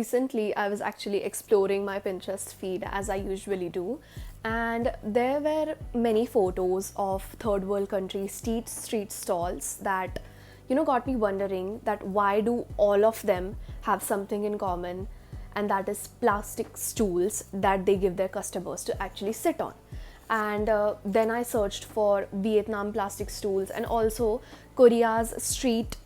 recently I was actually exploring my Pinterest feed as I usually do, and there were many photos of third world country street stalls that got me wondering that why do all of them have something in common, and that is plastic stools that they give their customers to actually sit on. And then I searched for Vietnam plastic stools and also Korea's street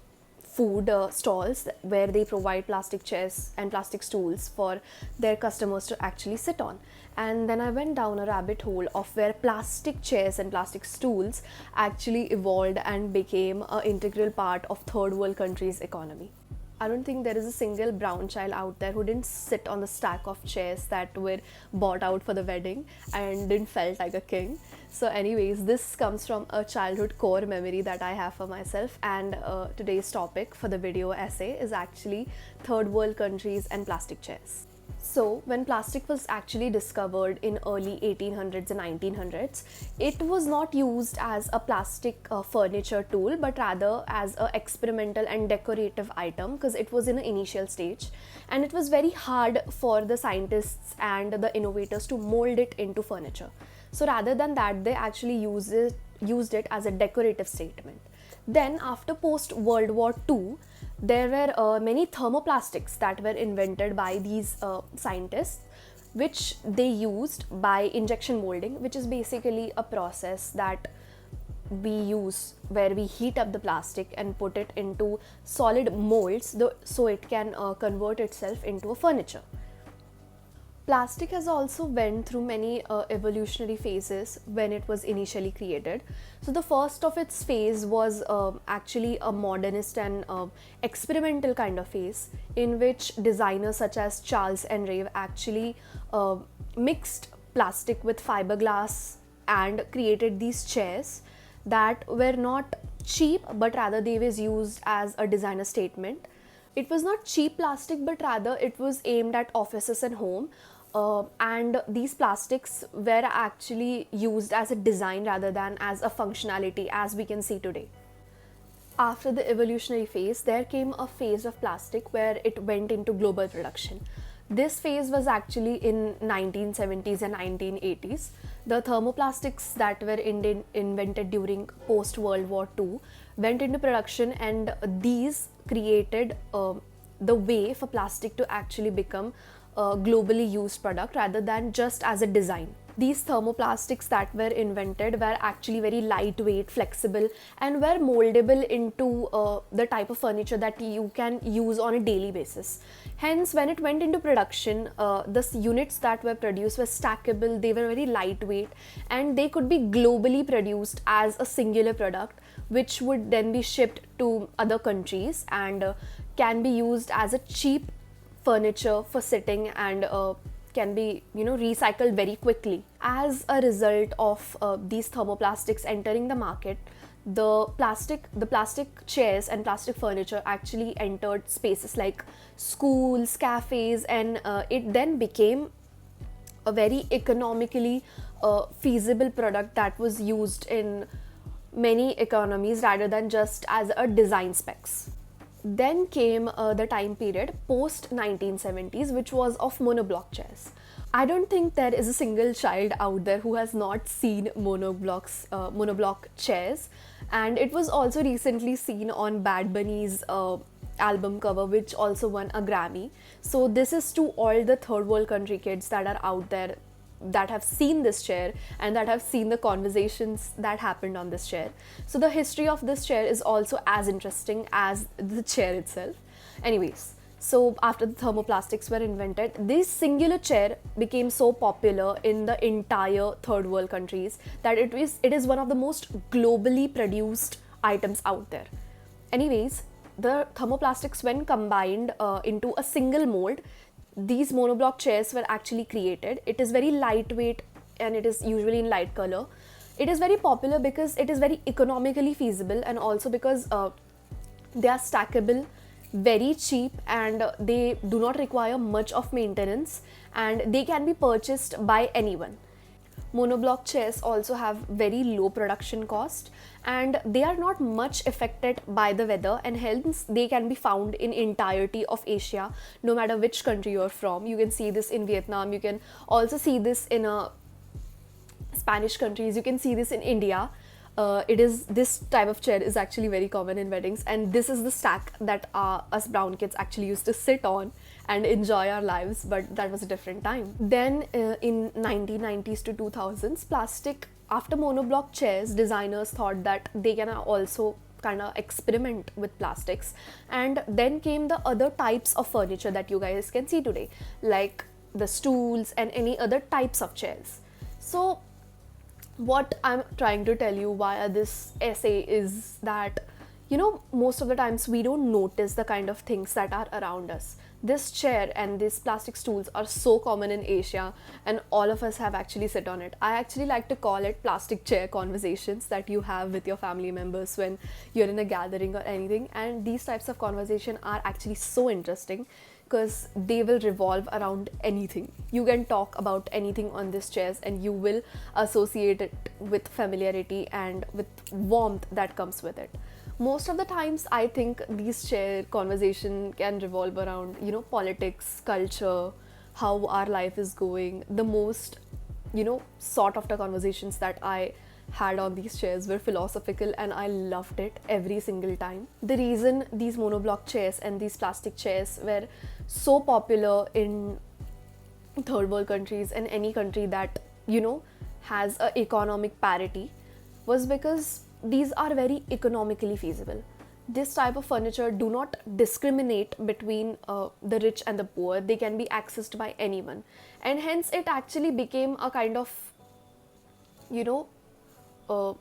food stalls where they provide plastic chairs and plastic stools for their customers to actually sit on. And then I went down a rabbit hole of where plastic chairs and plastic stools actually evolved and became an integral part of third world countries' economy. I don't think there is a single brown child out there who didn't sit on the stack of chairs that were bought out for the wedding and didn't felt like a king. So anyways, this comes from a childhood core memory that I have for myself, and today's topic for the video essay is actually third world countries and plastic chairs. So, when plastic was actually discovered in early 1800s and 1900s, it was not used as a plastic furniture tool, but rather as an experimental and decorative item because it was in an initial stage, and it was very hard for the scientists and the innovators to mold it into furniture. So rather than that, they actually used it as a decorative statement. Then after post World War II, there were many thermoplastics that were invented by these scientists, which they used by injection molding, which is basically a process that we use where we heat up the plastic and put it into solid molds so it can convert itself into a furniture. Plastic has also went through many evolutionary phases when it was initially created. So the first of its phase was actually a modernist and experimental kind of phase in which designers such as Charles Enrave actually mixed plastic with fiberglass and created these chairs that were not cheap, but rather they was used as a designer statement. It was not cheap plastic, but rather it was aimed at offices and home. And these plastics were actually used as a design rather than as a functionality, as we can see today. After the evolutionary phase, there came a phase of plastic where it went into global production. This phase was actually in 1970s and 1980s. The thermoplastics that were invented during post-World War II went into production, and these created the way for plastic to actually become a globally used product rather than just as a design. These thermoplastics that were invented were actually very lightweight, flexible, and were moldable into the type of furniture that you can use on a daily basis. Hence, when it went into production, the units that were produced were stackable, they were very lightweight, and they could be globally produced as a singular product, which would then be shipped to other countries and can be used as a cheap furniture for sitting and can be recycled very quickly. As a result of these thermoplastics entering the market, the plastic chairs and plastic furniture actually entered spaces like schools, cafes, and it then became a very economically feasible product that was used in many economies rather than just as a design specs. Then came the time period post 1970s, which was of monoblock chairs. I don't think there is a single child out there who has not seen monoblock chairs, and it was also recently seen on Bad Bunny's album cover, which also won a Grammy. So this is to all the third world country kids that are out there that have seen this chair and that have seen the conversations that happened on this chair. So the history of this chair is also as interesting as the chair itself. Anyways, so after the thermoplastics were invented, this singular chair became so popular in the entire third world countries that it is one of the most globally produced items out there. Anyways, the thermoplastics, when combined into a single mold, these monoblock chairs were actually created. It is very lightweight and it is usually in light color. It is very popular because it is very economically feasible, and also because they are stackable, very cheap, and they do not require much of maintenance, and they can be purchased by anyone. Monoblock chairs also have very low production cost, and they are not much affected by the weather, and hence they can be found in entirety of Asia, no matter which country you're from. You can see this in Vietnam, you can also see this in Spanish countries, you can see this in India. This type of chair is actually very common in weddings, and this is the stack that us brown kids actually used to sit on and enjoy our lives, but that was a different time. Then in 1990s to 2000s, plastic, after monoblock chairs, designers thought that they can also kind of experiment with plastics, and then came the other types of furniture that you guys can see today, like the stools and any other types of chairs. So what I'm trying to tell you via this essay is that, you know, most of the times we don't notice the kind of things that are around us. This chair and these plastic stools are so common in Asia, and all of us have actually sit on it. I actually like to call it plastic chair conversations that you have with your family members when you're in a gathering or anything. And these types of conversation are actually so interesting because they will revolve around anything. You can talk about anything on these chairs and you will associate it with familiarity and with warmth that comes with it. Most of the times I think these chair conversation can revolve around, you know, politics, culture, how our life is going. The most, you know, sought after conversations that I had on these chairs were philosophical, and I loved it every single time. The reason these monoblock chairs and these plastic chairs were so popular in third world countries and any country that, you know, has a economic parity was because these are very economically feasible. This type of furniture do not discriminate between the rich and the poor. They can be accessed by anyone, and hence it actually became a kind of, you know,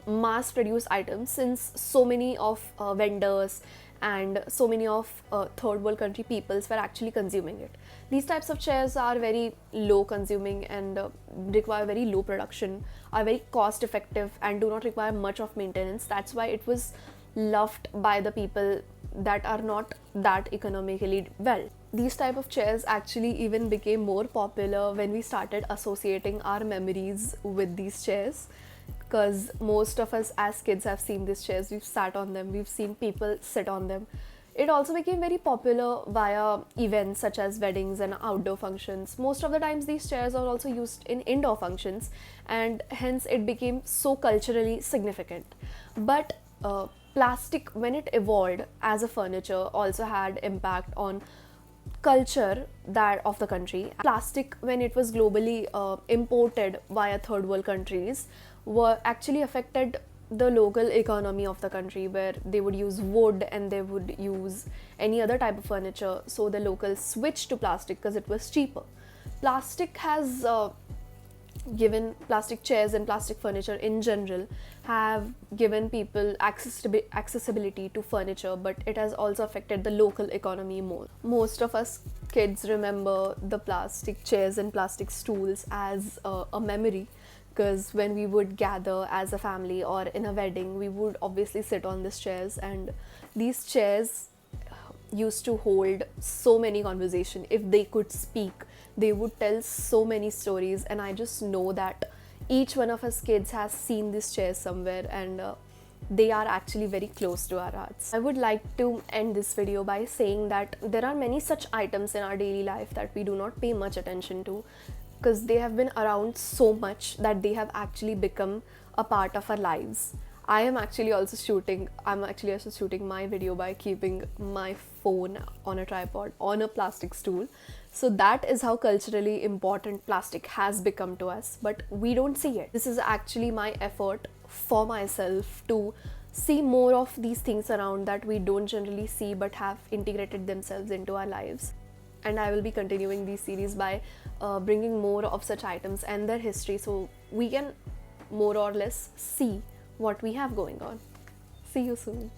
mass produced items, since so many of vendors and so many of third world country peoples were actually consuming it. These types of chairs are very low consuming and require very low production, are very cost effective and do not require much of maintenance. That's why it was loved by the people that are not that economically well. These type of chairs actually even became more popular when we started associating our memories with these chairs, because most of us as kids have seen these chairs, we've sat on them, we've seen people sit on them. It also became very popular via events such as weddings and outdoor functions. Most of the times these chairs are also used in indoor functions, and hence it became so culturally significant. But plastic, when it evolved as a furniture, also had impact on culture that of the country. Plastic, when it was globally imported via third world countries, were actually affected the local economy of the country, where they would use wood and they would use any other type of furniture. So the locals switched to plastic because it was cheaper. Plastic has given, plastic chairs and plastic furniture in general have given people accessibility to furniture, but it has also affected the local economy more. Most of us kids remember the plastic chairs and plastic stools as a memory, because when we would gather as a family or in a wedding, we would obviously sit on these chairs, and these chairs used to hold so many conversations. If they could speak, they would tell so many stories, and I just know that each one of us kids has seen these chairs somewhere, and they are actually very close to our hearts. I would like to end this video by saying that there are many such items in our daily life that we do not pay much attention to, because they have been around so much that they have actually become a part of our lives. I'm actually also shooting my video by keeping my phone on a tripod on a plastic stool. So that is how culturally important plastic has become to us, but we don't see it. This is actually my effort for myself to see more of these things around that we don't generally see but have integrated themselves into our lives. And I will be continuing these series by bringing more of such items and their history, so we can more or less see what we have going on. See you soon.